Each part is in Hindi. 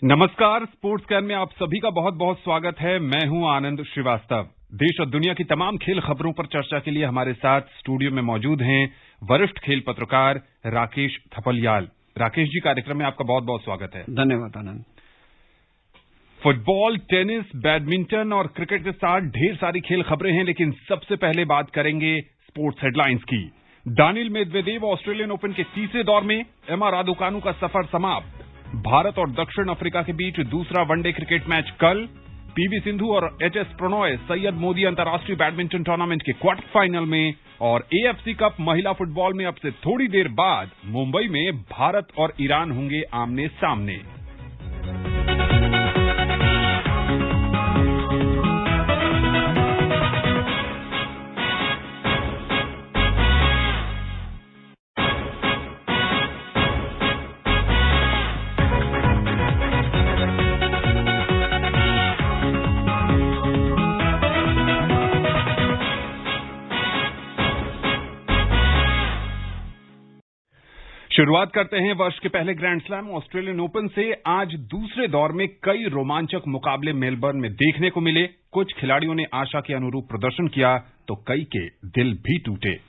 नमस्कार, स्पोर्ट्स कैन में आप सभी का बहुत बहुत स्वागत है। मैं हूं आनंद श्रीवास्तव। देश और दुनिया की तमाम खेल खबरों पर चर्चा के लिए हमारे साथ स्टूडियो में मौजूद हैं वरिष्ठ खेल पत्रकार राकेश थपलियाल। राकेश जी, कार्यक्रम में आपका बहुत बहुत स्वागत है। धन्यवाद आनंद। फुटबॉल, टेनिस, बैडमिंटन और क्रिकेट के साथ ढेर सारी खेल खबरें हैं, लेकिन सबसे पहले बात करेंगे स्पोर्ट्स हेडलाइंस की। दानिल मेदवेदेव ऑस्ट्रेलियन ओपन के तीसरे दौर में, एमा रादुकानु का सफर समाप्त। भारत और दक्षिण अफ्रीका के बीच दूसरा वनडे क्रिकेट मैच कल। पीवी सिंधु और एचएस प्रणॉय सैयद मोदी अंतर्राष्ट्रीय बैडमिंटन टूर्नामेंट के क्वार्टर फाइनल में, और एएफसी कप महिला फुटबॉल में अब से थोड़ी देर बाद मुंबई में भारत और ईरान होंगे आमने सामने। शुरुआत करते हैं वर्ष के पहले ग्रैंड स्लैम ऑस्ट्रेलियन ओपन से। आज दूसरे दौर में कई रोमांचक मुकाबले मेलबर्न में देखने को मिले। कुछ खिलाड़ियों ने आशा के अनुरूप प्रदर्शन किया तो कई के दिल भी टूटे।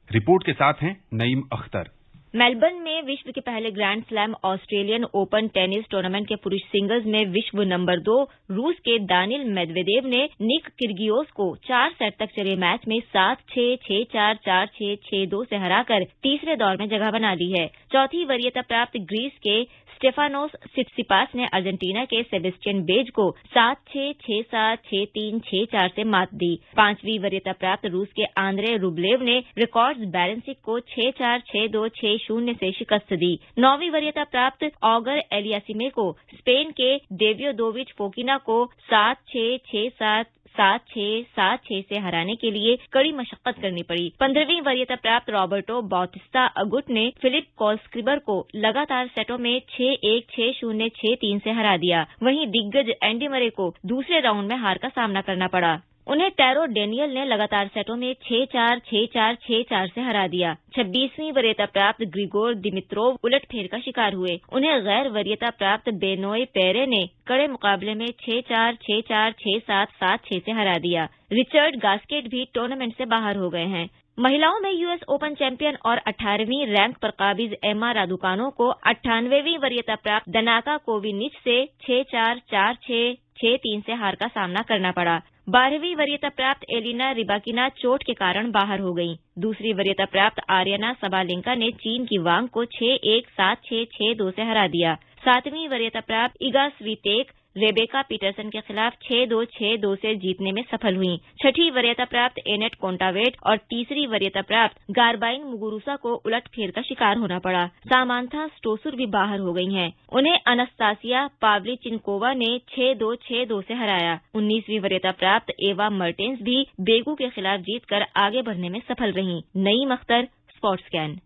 रिपोर्ट के साथ हैं नईम अख्तर। मेलबर्न में विश्व के पहले grand slam Australian open tennis tournament के पुरुष सिंगल्स में विश्व नंबर 2 रूस के दानिल मेदवेदेव ने निक किर्गियोस को 4 सेट तक चले मैच में 7-6, 6-4, 4-6, 6-2 से हराकर तीसरे दौर में जगह बना ली है। चौथी वरीयता प्राप्त ग्रीस के स्टेफानोस सिटसिपास ने अर्जेंटीना के सेबेस्टियन बेज को 7-6, 6-7, 6-3, 6-4 से मात दी। 5वीं वरीयता प्राप्त रूस के आंद्रे रुब्लेव ने रिकॉर्ड्स बैलेंसिक को 6-4, 6-2, 6-0 से शिकस्त दी। 9वीं वरीयता प्राप्त ऑगर एलियासिमे को स्पेन के डेवियोदोविच फोकिना को 7-6, 6-7, 7-6, 7-6 से हराने के लिए कड़ी मशक्कत करनी पड़ी। 15वीं वरीयता प्राप्त रॉबर्टो बाउटिस्टा अगुट ने फिलिप कोल्स्क्रिबर को लगातार सेटों में 6-1, 6-0, 6-3 से हरा दिया। वहीं दिग्गज एंडी मरे को दूसरे राउंड में हार का सामना करना पड़ा। उन्हें टैरो डेनियल ने लगातार सेटों में 6-4, 6-4, 6-4 से हरा दिया। 26वीं वरीयता प्राप्त ग्रिगोर दिमित्रोव उलटफेर का शिकार हुए। उन्हें गैर वरीयता प्राप्त बेनोय पेरे ने कड़े मुकाबले में 6-4, 6-4, 6-7, 7-6 से हरा दिया। रिचर्ड गास्केट भी टूर्नामेंट से बाहर हो गए हैं। महिलाओं में यूएस ओपन चैंपियन और 18वीं रैंक पर काबिज एमा रादुकानु को 98वीं वरीयता प्राप्त दनाका कोविनिच से 6-4, 4-6, 6-3 से हार का सामना करना पड़ा। 12वीं वरीयता प्राप्त एलिना रिबाकिना चोट के कारण बाहर हो गईं। दूसरी वरीयता प्राप्त आर्यना सबालेंका ने चीन की वांग को 6-1, 7-6, 6-2 से हरा दिया। 7वीं वरीयता प्राप्त इगा स्वीतेक रेबेका पीटरसन के खिलाफ 6-2, 6-2 से जीतने में सफल हुई। 6ठी वरीयता प्राप्त एनेट कोंटावेट और तीसरी वरीयता प्राप्त गारबाइन मुगुरुसा को उलटफेर का शिकार होना पड़ा। सामांथा स्टोसुर भी बाहर हो गई हैं। उन्हें अनस्तासिया पावलीचिनकोवा ने 6-2, 6-2 से हराया। 19वीं वरीयता प्राप्त एवा मर्टेंस भी बेगू के खिलाफ जीतकर आगे बढ़ने में सफल रहीं। Naeem Akhtar, sports can.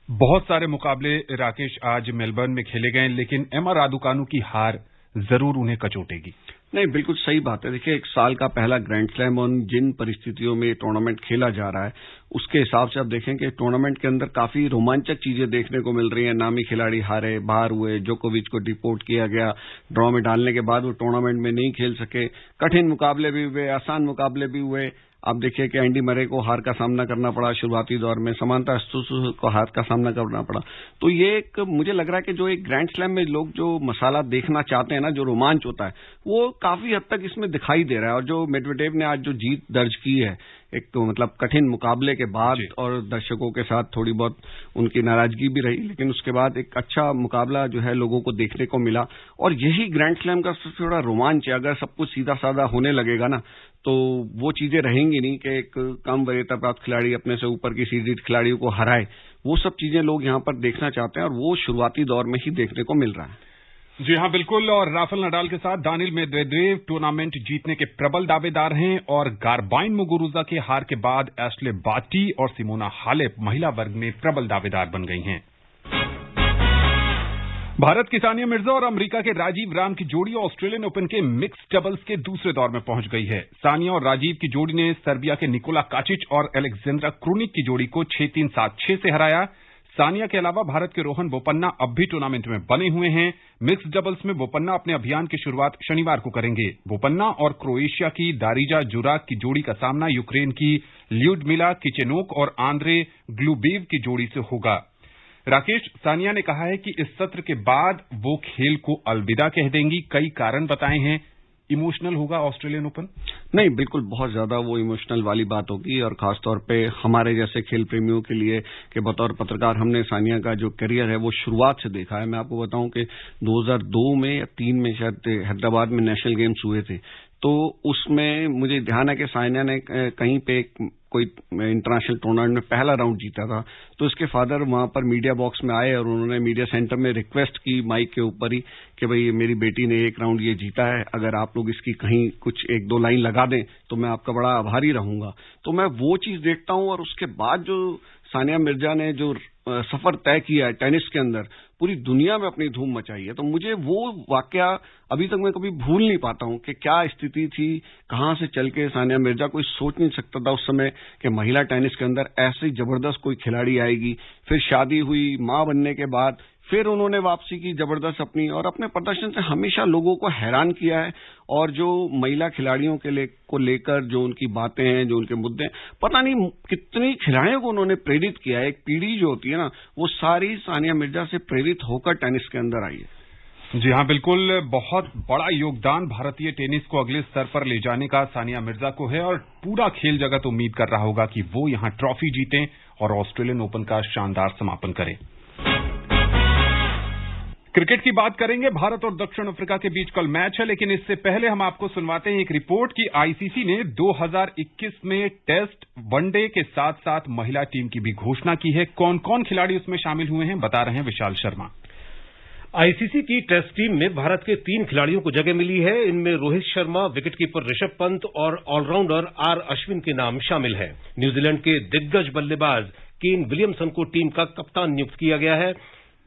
बहुत सारे मुकाबले राकेश आज मेलबर्न में खेले गए, लेकिन एमा रादुकानु की हार जरूर उन्हें कचोटेगी। नहीं, बिल्कुल सही बात है। देखिए, एक साल का पहला ग्रैंड स्लैम और जिन परिस्थितियों में टूर्नामेंट खेला जा रहा है उसके हिसाब से आप देखें कि टूर्नामेंट के अंदर काफी रोमांचक चीजें देखने को मिल रही हैं। नामी खिलाड़ी हारे, बाहर हुए, जोकोविच को डिपोर्ट किया गया, ड्रॉ में डालने के बाद वो टूर्नामेंट में नहीं खेल सके। कठिन मुकाबले भी हुए, आसान मुकाबले भी हुए। आप देखिए कि एंडी मरे को हार का सामना करना पड़ा शुरुआती दौर में, समांथा स्टोसुर को हार का सामना करना पड़ा। तो ये एक मुझे लग रहा है कि जो एक ग्रैंड स्लैम में लोग जो मसाला देखना चाहते हैं ना, जो रोमांच होता है, वो काफी हद तक इसमें दिखाई दे रहा है। और जो मेदवेदेव ने आज जो जीत दर्ज की है, एक तो मतलब कठिन मुकाबले के बाद और दर्शकों के साथ थोड़ी बहुत उनकी नाराजगी भी रही, लेकिन उसके बाद एक अच्छा मुकाबला जो है लोगों को देखने को मिला। और यही ग्रैंड स्लैम का सबसे बड़ा रोमांच है। अगर सब कुछ सीधा साधा होने लगेगा ना, तो वो चीजें रहेंगी नहीं कि एक कम वरीयता प्राप्त खिलाड़ी अपने से ऊपर की सीडीड खिलाड़ियों को हराए। वो सब चीजें लोग यहाँ पर देखना चाहते हैं और वो शुरुआती दौर में ही देखने को मिल रहा है। जी हां, बिल्कुल। और राफेल नडाल के साथ दानिल मेदवेदेव टूर्नामेंट जीतने के प्रबल दावेदार हैं, और गारबाइन मुगुरुजा के हार के बाद एशले बार्टी और सिमोना हालेप महिला वर्ग में प्रबल दावेदार बन गई हैं। भारत की सानिया मिर्जा और अमेरिका के राजीव राम की जोड़ी ऑस्ट्रेलियन ओपन के मिक्स डबल्स के दूसरे दौर में पहुंच गई है। सानिया और राजीव की जोड़ी ने सर्बिया के निकोला काचिच और एलेक्जेंड्रा क्रूनिक की जोड़ी को 6-3, 7-6 से हराया। सानिया के अलावा भारत के रोहन बोपन्ना अब भी टूर्नामेंट में बने हुए हैं। मिक्स्ड डबल्स में बोपन्ना अपने अभियान की शुरुआत शनिवार को करेंगे। बोपन्ना और क्रोएशिया की दारिजा जुराक की जोड़ी का सामना यूक्रेन की ल्यूडमिला किचेनोक और आंद्रे ग्लूबेव की जोड़ी से होगा। राकेश, सानिया ने कहा है कि इस सत्र के बाद वो खेल को अलविदा कह देंगी। कई कारण बताए हैं। इमोशनल होगा ऑस्ट्रेलियन ओपन? नहीं, बिल्कुल बहुत ज्यादा वो इमोशनल वाली बात होगी और खासतौर पे हमारे जैसे खेल प्रेमियों के लिए कि बतौर पत्रकार हमने सानिया का जो करियर है वो शुरुआत से देखा है। मैं आपको बताऊं कि 2002 में या 3 में शायद हैदराबाद में नेशनल गेम्स हुए थे, तो उसमें मुझे ध्यान है कि सानिया ने कहीं पे कोई इंटरनेशनल टूर्नामेंट में पहला राउंड जीता था। तो इसके फादर वहां पर मीडिया बॉक्स में आए और उन्होंने मीडिया सेंटर में रिक्वेस्ट की माइक के ऊपर ही कि भाई मेरी बेटी ने एक राउंड ये जीता है, अगर आप लोग इसकी कहीं कुछ 1-2 लाइन लगा दें तो मैं आपका बड़ा आभारी रहूंगा। तो मैं वो चीज देखता हूं और उसके बाद जो सानिया मिर्जा ने जो सफर तय किया है टेनिस के अंदर, पूरी दुनिया में अपनी धूम मचाई है, तो मुझे वो वाकया अभी तक मैं कभी भूल नहीं पाता हूं कि क्या स्थिति थी, कहां से चल के सानिया मिर्जा, कोई सोच नहीं सकता था उस समय कि महिला टेनिस के अंदर ऐसी जबरदस्त कोई खिलाड़ी आएगी। फिर शादी हुई, मां बनने के बाद फिर उन्होंने वापसी की जबरदस्त अपनी, और अपने प्रदर्शन से हमेशा लोगों को हैरान किया है। और जो महिला खिलाड़ियों को लेकर जो उनकी बातें हैं, जो उनके मुद्दे हैं, पता नहीं कितनी खिलाड़ियों को उन्होंने प्रेरित किया है। एक पीढ़ी जो होती है ना, वो सारी सानिया मिर्जा से प्रेरित होकर टेनिस के अंदर आई है। जी हां, बिल्कुल। बहुत बड़ा योगदान भारतीय टेनिस को अगले स्तर पर ले जाने का सानिया मिर्जा को है और पूरा खेल जगत उम्मीद कर रहा होगा कि वो यहां ट्रॉफी जीतें और ऑस्ट्रेलियन ओपन का शानदार समापन करें। क्रिकेट की बात करेंगे। भारत और दक्षिण अफ्रीका के बीच कल मैच है, लेकिन इससे पहले हम आपको सुनवाते हैं एक रिपोर्ट कि आईसीसी ने 2021 में टेस्ट, वनडे के साथ साथ महिला टीम की भी घोषणा की है। कौन कौन खिलाड़ी उसमें शामिल हुए हैं, बता रहे हैं विशाल शर्मा। आईसीसी की टेस्ट टीम में भारत के 3 खिलाड़ियों को जगह मिली है। इनमें रोहित शर्मा, विकेटकीपर ऋषभ पंत और ऑलराउंडर आर अश्विन के नाम शामिल हैं। न्यूजीलैंड के दिग्गज बल्लेबाज केन विलियमसन को टीम का कप्तान नियुक्त किया गया है।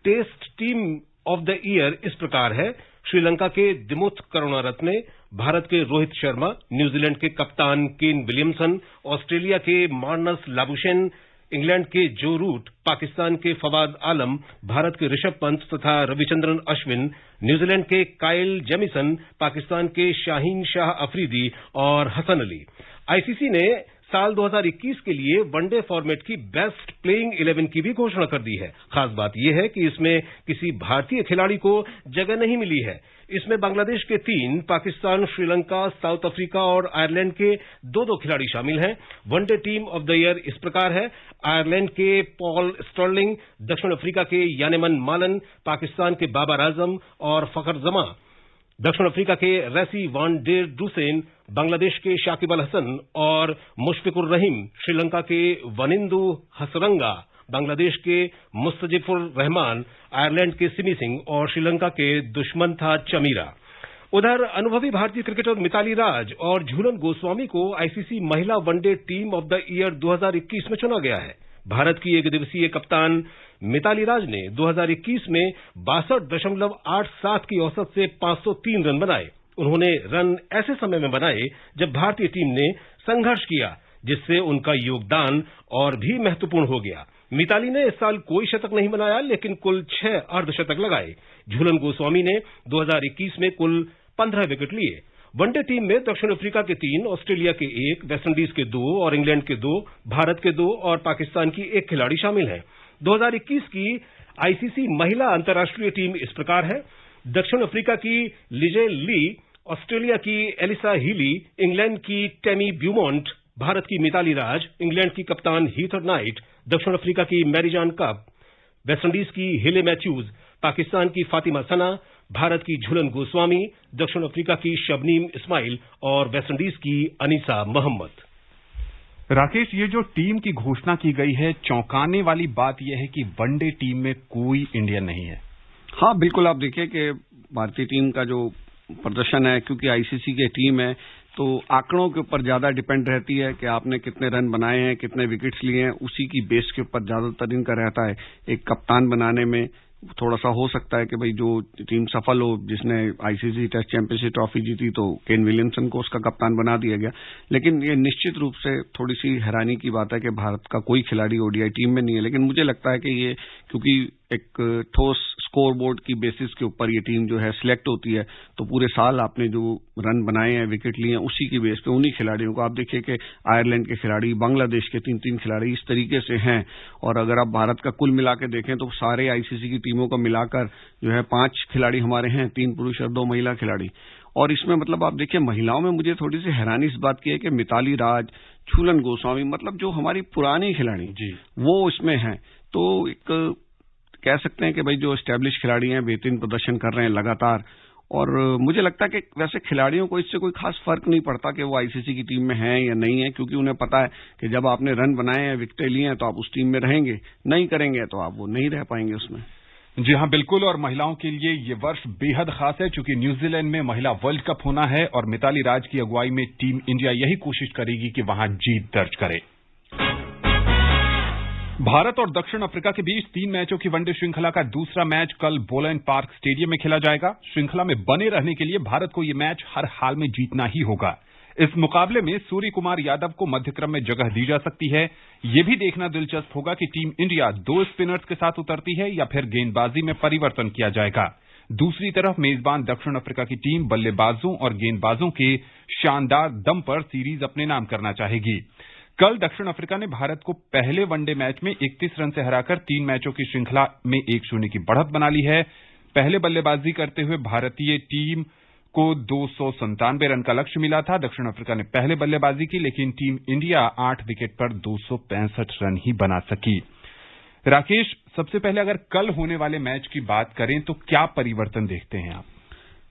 Test team of the year इस प्रकार है: श्रीलंका के दिमुथ करुणारत्ने, भारत के रोहित शर्मा, न्यूजीलैंड के कप्तान केन विलियमसन, ऑस्ट्रेलिया के मार्नस लाबुशेन, इंग्लैंड के जो रूट, पाकिस्तान के फवाद आलम, भारत के ऋषभ पंत तथा रविचंद्रन अश्विन, न्यूजीलैंड के काइल जेमिसन, पाकिस्तान के शाहीन शाह अफरीदी और हसन अली। आईसीसी ने साल 2021 के लिए वनडे फॉर्मेट की बेस्ट प्लेइंग 11 की भी घोषणा कर दी है। खास बात यह है कि इसमें किसी भारतीय खिलाड़ी को जगह नहीं मिली है। इसमें बांग्लादेश के 3, पाकिस्तान, श्रीलंका, साउथ अफ्रीका और आयरलैंड के 2-2 खिलाड़ी शामिल हैं। One day team of the year इस प्रकार है: आयरलैंड के पॉल स्टर्लिंग, दक्षिण अफ्रीका के यानेमन मालन, पाकिस्तान के बाबर आजम और फखर जमा, दक्षिण अफ्रीका के रेसी वान डेर डुसेन, बांग्लादेश के शाकिब अल हसन और मुशफिकुर रहीम, श्रीलंका के वनिंदु हसरंगा, बांग्लादेश के मुस्तजिफुर रहमान, आयरलैंड के सिमी सिंह और श्रीलंका के दुश्मंथा चमीरा। उधर अनुभवी भारतीय क्रिकेटर मिताली राज और झूलन गोस्वामी को आईसीसी महिला one day team of the year 2021 में चुना गया है। भारत की एक दिवसीय कप्तान मिताली राज ने 2021 में 62.87 की औसत से 503 रन बनाए। उन्होंने रन ऐसे समय में बनाए जब भारतीय टीम ने संघर्ष किया, जिससे उनका योगदान और भी महत्वपूर्ण हो गया। मिताली ने इस साल कोई शतक नहीं बनाया, लेकिन कुल 6 अर्धशतक लगाए। झूलन गोस्वामी ने 2021 में कुल 15 विकेट लिए। वनडे टीम में दक्षिण अफ्रीका के 3, ऑस्ट्रेलिया के 1, वेस्टइंडीज के 2 और इंग्लैंड के 2, भारत के 2 और पाकिस्तान की 1 खिलाड़ी शामिल हैं। 2021 की आईसीसी महिला अंतर्राष्ट्रीय टीम इस प्रकार है: दक्षिण अफ्रीका की लिजे ली, ऑस्ट्रेलिया की एलिसा हीली, इंग्लैंड की टेमी ब्यूमॉन्ट, भारत की मिताली राज, इंग्लैंड की कप्तान हीथर नाइट, दक्षिण अफ्रीका की मैरीजान कप, वेस्टइंडीज की हिले मैथ्यूज, पाकिस्तान की फातिमा सना, भारत की झूलन गोस्वामी, दक्षिण अफ्रीका की शबनीम इस्माइल और वेस्टइंडीज की अनीसा मोहम्मद। राकेश, ये जो टीम की घोषणा की गई है, चौंकाने वाली बात यह है कि वनडे टीम में कोई इंडियन नहीं है। हाँ, बिल्कुल। आप देखिए कि भारतीय टीम का जो प्रदर्शन है, क्योंकि आईसीसी की टीम है, तो आंकड़ों के ऊपर ज्यादा डिपेंड रहती है कि आपने कितने रन बनाए हैं, कितने विकेट्स लिए हैं, उसी की बेस के ऊपर ज्यादातर इनका रहता है। एक कप्तान बनाने में थोड़ा सा हो सकता है कि भाई जो टीम सफल हो, जिसने आईसीसी टेस्ट चैंपियनशिप ट्रॉफी जीती, तो केन विलियमसन को उसका कप्तान बना दिया गया। लेकिन ये निश्चित रूप से थोड़ी सी हैरानी की बात है कि भारत का कोई खिलाड़ी ओडीआई टीम में नहीं है। लेकिन मुझे लगता है कि ये क्योंकि एक ठोस स्कोरबोर्ड की बेसिस के ऊपर ये टीम जो है सिलेक्ट होती है, तो पूरे साल आपने जो रन बनाए हैं, विकेट लिए हैं, उसी की बेस पे उन्हीं खिलाड़ियों को आप देखिए कि आयरलैंड के खिलाड़ी, बांग्लादेश के 3-3 खिलाड़ी इस तरीके से हैं। और अगर आप भारत का कुल मिला के देखें तो सारे आईसीसी की टीमों को मिलाकर जो है 5 खिलाड़ी हमारे हैं, 3 पुरुष और 2 महिला खिलाड़ी। और इसमें मतलब आप देखिए महिलाओं में मुझे थोड़ी सी हैरानी इस बात की है कि मिताली राज, झूलन गोस्वामी, मतलब जो हमारी पुरानी खिलाड़ी वो इसमें हैं। तो एक कह सकते हैं कि भाई जो एस्टैब्लिश खिलाड़ी हैं बेहतरीन प्रदर्शन कर रहे हैं लगातार। और मुझे लगता है कि वैसे खिलाड़ियों को इससे कोई खास फर्क नहीं पड़ता कि वो आईसीसी की टीम में हैं या नहीं है, क्योंकि उन्हें पता है कि जब आपने रन बनाए हैं, विकेटें लिए हैं, तो आप उस टीम में रहेंगे, नहीं करेंगे तो आप वो नहीं रह पाएंगे उसमें। जी हां, बिल्कुल। और महिलाओं के लिए ये वर्ष बेहद खास है, क्योंकि न्यूजीलैंड में महिला वर्ल्ड कप होना है और मिताली राज की अगुवाई में टीम इंडिया यही कोशिश करेगी कि वहां जीत दर्ज करे। भारत और दक्षिण अफ्रीका के बीच 3 मैचों की वनडे श्रृंखला का दूसरा मैच कल बोलैंड पार्क स्टेडियम में खेला जाएगा। श्रृंखला में बने रहने के लिए भारत को यह मैच हर हाल में जीतना ही होगा। इस मुकाबले में सूर्य कुमार यादव को मध्यक्रम में जगह दी जा सकती है। यह भी देखना दिलचस्प होगा कि टीम इंडिया 2 स्पिनर्स के साथ उतरती है या फिर गेंदबाजी में परिवर्तन किया जाएगा। दूसरी तरफ मेजबान दक्षिण अफ्रीका की टीम बल्लेबाजों और गेंदबाजों के शानदार दम पर सीरीज अपने नाम करना चाहेगी। कल दक्षिण अफ्रीका ने भारत को पहले वनडे मैच में 31 रन से हराकर 3 मैचों की श्रृंखला में 1-0 की बढ़त बना ली है। पहले बल्लेबाजी करते हुए भारतीय टीम को 297 रन का लक्ष्य मिला था। दक्षिण अफ्रीका ने पहले बल्लेबाजी की, लेकिन टीम इंडिया 8 विकेट पर 265 रन ही बना सकी। राकेश, सबसे पहले अगर कल होने वाले मैच की बात करें तो क्या परिवर्तन देखते हैं आप?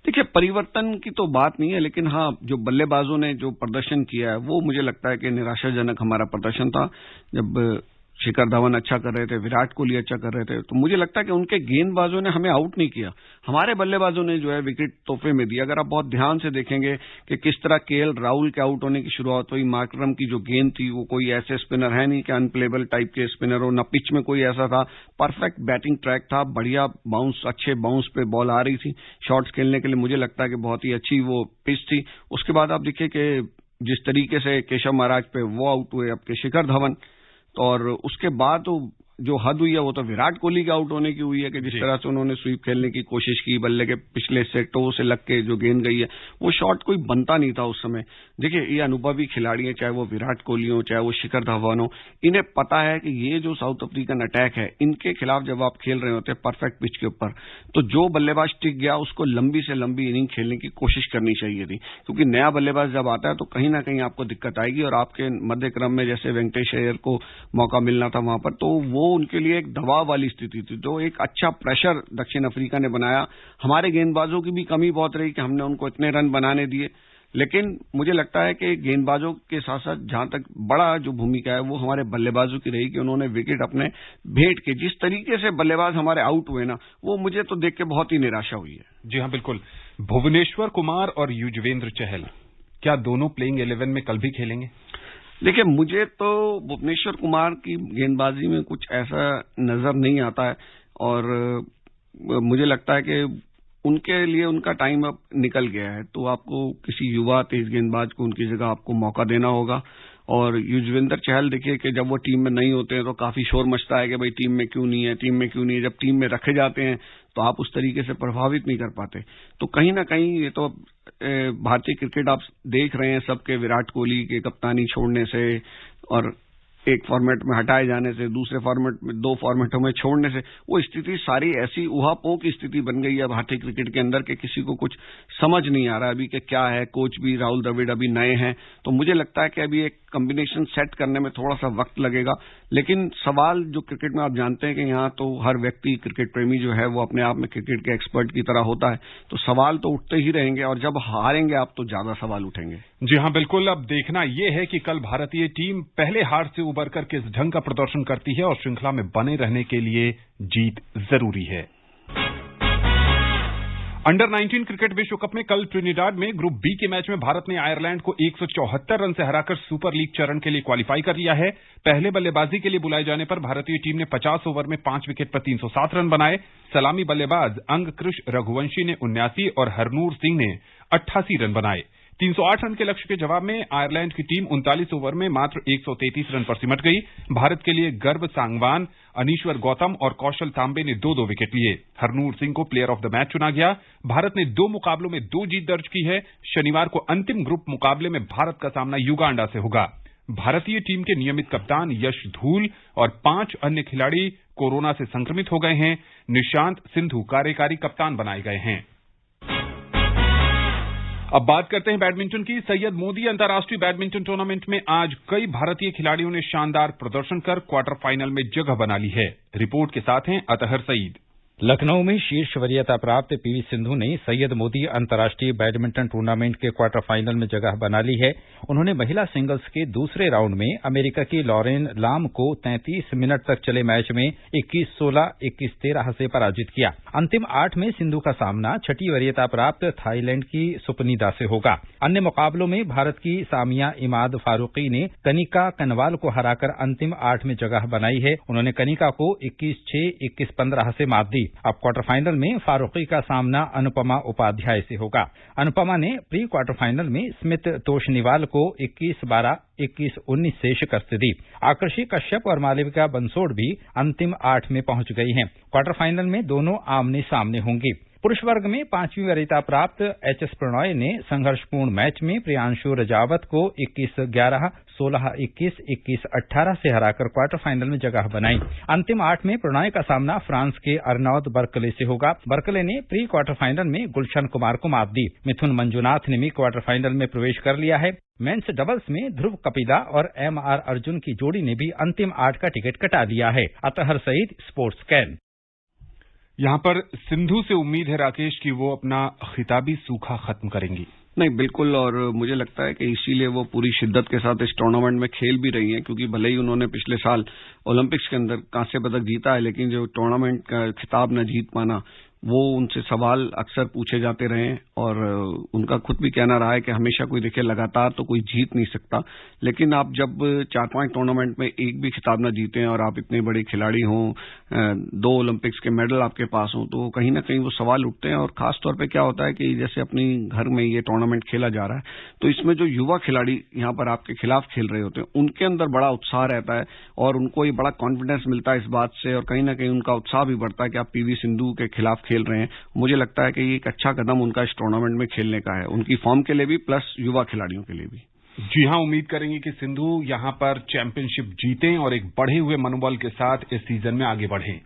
देखिए, परिवर्तन की तो बात नहीं है, लेकिन हाँ, जो बल्लेबाजों ने जो प्रदर्शन किया है वो मुझे लगता है कि निराशाजनक हमारा प्रदर्शन था। जब शिखर धवन अच्छा कर रहे थे, विराट कोहली अच्छा कर रहे थे, तो मुझे लगता है कि उनके गेंदबाजों ने हमें आउट नहीं किया, हमारे बल्लेबाजों ने जो है विकेट तोहफे में दिया। अगर आप बहुत ध्यान से देखेंगे कि किस तरह केएल राहुल के आउट होने की शुरुआत हुई, मार्करम की जो गेंद थी वो कोई ऐसे स्पिनर है नहीं कि अनप्लेबल टाइप के स्पिनर हो, न पिच में कोई ऐसा था, परफेक्ट बैटिंग ट्रैक था, बढ़िया बाउंस, अच्छे बाउंस पे बॉल आ रही थी, शॉट्स खेलने के लिए मुझे लगता है कि बहुत ही अच्छी वो पिच थी। उसके बाद आप देखिए कि जिस तरीके से केशव महाराज पे वो आउट हुए आपके शिखर धवन, और उसके बाद तो जो हद हुई है वो तो विराट कोहली के आउट होने की हुई है कि जिस तरह से उन्होंने स्वीप खेलने की कोशिश की, बल्ले के पिछले से टो से लग के जो गेंद गई है वो शॉट कोई बनता नहीं था उस समय। देखिए, ये अनुभवी खिलाड़ी हैं, चाहे वो विराट कोहली हो, चाहे वो शिखर धवन हो, इन्हें पता है कि ये जो साउथ अफ्रीकन अटैक है, इनके खिलाफ जब आप खेल रहे होते हैं परफेक्ट पिच के ऊपर, तो जो बल्लेबाज टिक गया उसको लंबी से लंबी इनिंग खेलने की कोशिश करनी चाहिए थी, क्योंकि नया बल्लेबाज जब आता है तो कहीं ना कहीं आपको दिक्कत आएगी। और आपके मध्य क्रम में जैसे वेंकटेश अय्यर को मौका मिलना था वहां पर, तो वो उनके लिए एक दबाव वाली स्थिति थी। तो एक अच्छा प्रेशर दक्षिण अफ्रीका ने बनाया। हमारे गेंदबाजों की भी कमी बहुत रही कि हमने उनको इतने रन बनाने दिए, लेकिन मुझे लगता है कि गेंदबाजों के साथ साथ जहां तक बड़ा जो भूमिका है वो हमारे बल्लेबाजों की रही कि उन्होंने विकेट अपने भेंट के, जिस तरीके से बल्लेबाज हमारे आउट हुए ना, वो मुझे तो देख के बहुत ही निराशा हुई है। जी हाँ, बिल्कुल। भुवनेश्वर कुमार और युजवेंद्र चहल, क्या दोनों प्लेइंग 11 में कल भी खेलेंगे? देखिए, मुझे तो भुवनेश्वर कुमार की गेंदबाजी में कुछ ऐसा नजर नहीं आता है, और मुझे लगता है कि उनके लिए उनका टाइम अब निकल गया है। तो आपको किसी युवा तेज गेंदबाज को उनकी जगह आपको मौका देना होगा। और युजवेंद्र चहल, देखिए कि जब वो टीम में नहीं होते हैं तो काफी शोर मचता है कि भाई टीम में क्यों नहीं है, टीम में क्यों नहीं है। जब टीम में रखे जाते हैं तो आप उस तरीके से प्रभावित नहीं कर पाते। तो कहीं ना कहीं ये तो भारतीय क्रिकेट आप देख रहे हैं सबके, विराट कोहली के कप्तानी छोड़ने से और एक फॉर्मेट में हटाए जाने से, दूसरे फॉर्मेट में, 2 फॉर्मेटों में छोड़ने से, वो स्थिति सारी ऐसी उहापोह की स्थिति बन गई है भारतीय क्रिकेट के अंदर कि किसी को कुछ समझ नहीं आ रहा अभी कि क्या है। कोच भी राहुल द्रविड़ अभी नए हैं, तो मुझे लगता है कि अभी एक कॉम्बिनेशन सेट करने में थोड़ा सा वक्त लगेगा। लेकिन सवाल जो क्रिकेट में आप जानते हैं कि यहाँ तो हर व्यक्ति क्रिकेट प्रेमी जो है वो अपने आप में क्रिकेट के एक्सपर्ट की तरह होता है, तो सवाल तो उठते ही रहेंगे, और जब हारेंगे आप तो ज्यादा सवाल उठेंगे। जी हाँ, बिल्कुल। अब देखना यह है कि कल भारतीय टीम पहले हार से उबरकर किस ढंग का प्रदर्शन करती है, और श्रृंखला में बने रहने के लिए जीत जरूरी है। अंडर 19 क्रिकेट विश्व कप में कल ट्रिनिडाड में ग्रुप बी के मैच में भारत ने आयरलैंड को 174 रन से हराकर सुपर लीग चरण के लिए क्वालिफाई कर लिया है। पहले बल्लेबाजी के लिए बुलाए जाने पर भारतीय टीम ने 50 ओवर में 5 विकेट पर 307 रन बनाए। सलामी बल्लेबाज अंगकृष रघुवंशी ने 79 और हरनूर सिंह ने 88 रन बनाए। 308 रन के लक्ष्य के जवाब में आयरलैंड की टीम 39 ओवर में मात्र 133 रन पर सिमट गई। भारत के लिए गर्भ सांगवान, अनीश्वर गौतम और कौशल तांबे ने 2-2 विकेट लिए। हरनूर सिंह को प्लेयर ऑफ द मैच चुना गया। भारत ने 2 मुकाबलों में 2 जीत दर्ज की है। शनिवार को अंतिम ग्रुप मुकाबले में भारत का सामना युगांडा से होगा। भारतीय टीम के नियमित कप्तान यश धूल और 5 अन्य खिलाड़ी कोरोना से संक्रमित हो गए हैं। निशांत सिंधु कार्यकारी कप्तान बनाए गए हैं। अब बात करते हैं बैडमिंटन की। सैयद मोदी अंतर्राष्ट्रीय बैडमिंटन टूर्नामेंट में आज कई भारतीय खिलाड़ियों ने शानदार प्रदर्शन कर क्वार्टर फाइनल में जगह बना ली है। रिपोर्ट के साथ हैं अतहर सईद। लखनऊ में शीर्ष वरीयता प्राप्त पीवी सिंधु ने सैयद मोदी अंतर्राष्ट्रीय बैडमिंटन टूर्नामेंट के क्वार्टर फाइनल में जगह बना ली है। उन्होंने महिला सिंगल्स के दूसरे राउंड में अमेरिका की लॉरेन लाम को 33 मिनट तक चले मैच में 21-16, 21-13 से पराजित किया। अंतिम 8 में सिंधु का सामना छठी वरीयता प्राप्त थाईलैंड की सुपनीदा से होगा। अन्य मुकाबलों में भारत की सामिया इमाद फारूकी ने कनिका कनवाल को हराकर अंतिम 8 में जगह बनाई है। उन्होंने कनिका को 21-6, 21-15 से मात दी। अब क्वार्टर फाइनल में फारूकी का सामना अनुपमा उपाध्याय से होगा। अनुपमा ने प्री क्वार्टर फाइनल में स्मित तोषनीवाल को 21-12, 21-19 से शिकस्त दी। आकर्षि कश्यप और मालविका बंसोड़ भी अंतिम 8 में पहुंच गई हैं। क्वार्टर फाइनल में दोनों आमने सामने होंगी। पुरुष वर्ग में 5वीं वरीयता प्राप्त एचएस प्रणॉय ने संघर्षपूर्ण मैच में प्रियांशु रजावत को 21-11, 16-21, 21-18 से हराकर क्वार्टर फाइनल में जगह बनाई। अंतिम 8 में प्रणॉय का सामना फ्रांस के अर्नौद बर्कले से होगा। बर्कले ने प्री क्वार्टर फाइनल में गुलशन कुमार को मात दी। मिथुन मंजुनाथ ने भी क्वार्टर फाइनल में प्रवेश कर लिया है। मेंस डबल्स में ध्रुव कपिला और एमआर अर्जुन की जोड़ी ने भी अंतिम 8 का टिकट कटा लिया है। Athar Saeed, sports can. यहां पर सिंधु से उम्मीद है राकेश कि वो अपना खिताबी सूखा खत्म करेंगी। नहीं, बिल्कुल, और मुझे लगता है कि इसीलिए वो पूरी शिद्दत के साथ इस टूर्नामेंट में खेल भी रही हैं, क्योंकि भले ही उन्होंने पिछले साल ओलंपिक्स के अंदर कांस्य पदक जीता है, लेकिन जो टूर्नामेंट का खिताब न जीत पाना, वो उनसे सवाल अक्सर पूछे जाते रहे हैं और उनका खुद भी कहना रहा है कि हमेशा कोई देखिए लगातार तो कोई जीत नहीं सकता, लेकिन आप जब 4-5 टूर्नामेंट में एक भी खिताब न जीते हैं और आप इतने बड़े खिलाड़ी हों, 2 ओलंपिक्स के मेडल आपके पास हों, तो कहीं ना कहीं वो सवाल उठते हैं। और खास तौर पे क्या होता है कि जैसे अपनी घर में ये टूर्नामेंट खेला जा रहा है, तो इसमें जो युवा खिलाड़ी यहाँ पर आपके खिलाफ खेल रहे होते हैं, उनके अंदर बड़ा उत्साह रहता है और उनको ये बड़ा कॉन्फिडेंस मिलता है इस बात से, और कहीं ना कहीं उनका उत्साह भी बढ़ता है कि आप पीवी सिंधु के खिलाफ खेल रहे हैं। मुझे लगता है कि ये एक अच्छा कदम उनका इस टूर्नामेंट में खेलने का है, उनकी फॉर्म के लिए भी प्लस युवा खिलाड़ियों के लिए भी। जी हां, उम्मीद करेंगे कि सिंधु यहां पर चैंपियनशिप जीतें और एक बढ़े हुए मनोबल के साथ इस सीजन में आगे बढ़ें।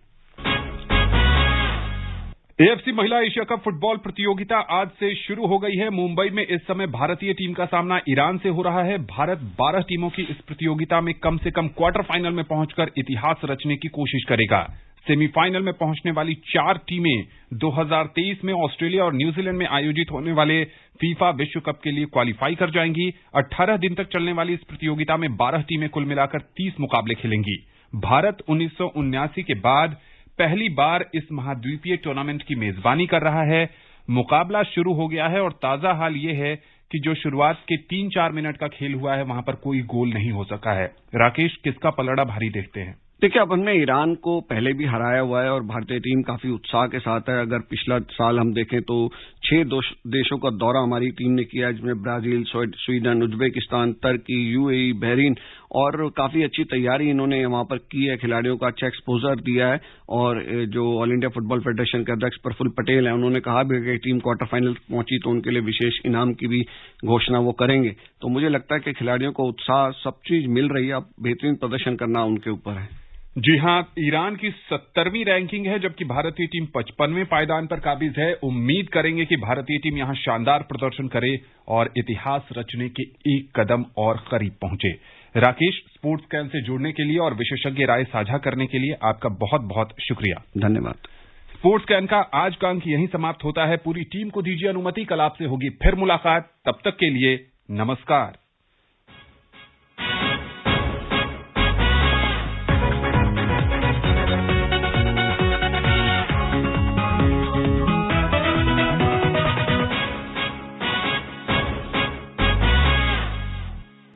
एएफसी महिला एशिया कप फुटबॉल प्रतियोगिता आज से शुरू हो गई है। मुंबई में इस समय भारतीय टीम का सामना ईरान से हो रहा है। भारत 12 टीमों की इस प्रतियोगिता में कम से कम क्वार्टर फाइनल में पहुंचकर इतिहास रचने की कोशिश करेगा। सेमीफाइनल में पहुंचने वाली 4 टीमें 2023 में ऑस्ट्रेलिया और न्यूजीलैंड में आयोजित होने वाले फीफा विश्व कप के लिए क्वालिफाई कर जाएंगी। 18 दिन तक चलने वाली इस प्रतियोगिता में 12 टीमें कुल मिलाकर 30 मुकाबले खेलेंगी। भारत 1979 के बाद पहली बार इस महाद्वीपीय टूर्नामेंट की मेजबानी कर रहा है। मुकाबला शुरू हो गया है और ताजा हाल यह है कि जो शुरुआत के 3-4 मिनट का खेल हुआ है, वहां पर कोई गोल नहीं हो सका है। राकेश, किसका पलड़ा भारी देखते हैं? देखिए, अब हमने ईरान को पहले भी हराया हुआ है और भारतीय टीम काफी उत्साह के साथ है। अगर पिछला साल हम देखें तो 6 देशों का दौरा हमारी टीम ने किया, जिसमें ब्राजील, स्वीडन, उज्बेकिस्तान, तुर्की, यूएई, बहरीन, और काफी अच्छी तैयारी इन्होंने वहां पर की है। खिलाड़ियों का अच्छा एक्सपोजर दिया है और जो ऑल इंडिया फुटबॉल फेडरेशन के अध्यक्ष प्रफुल्ल पटेल हैं, उन्होंने कहा भी कि टीम क्वार्टर फाइनल पहुंची तो उनके लिए विशेष इनाम की भी घोषणा वो करेंगे। तो मुझे लगता है कि खिलाड़ियों को उत्साह, सब चीज मिल रही है। अब बेहतरीन प्रदर्शन करना उनके ऊपर है। जी हां, ईरान की 70वीं रैंकिंग है, जबकि भारतीय टीम 55वें पायदान पर काबिज है। उम्मीद करेंगे कि भारतीय टीम यहां शानदार प्रदर्शन करे और इतिहास रचने के एक कदम और करीब पहुंचे। राकेश, स्पोर्ट्स कैन से जुड़ने के लिए और विशेषज्ञ राय साझा करने के लिए आपका बहुत बहुत शुक्रिया। धन्यवाद। स्पोर्ट्स कैन का आज का अंक यहीं समाप्त होता है। पूरी टीम को दीजिए अनुमति, कल आपसे होगी फिर मुलाकात। तब तक के लिए नमस्कार।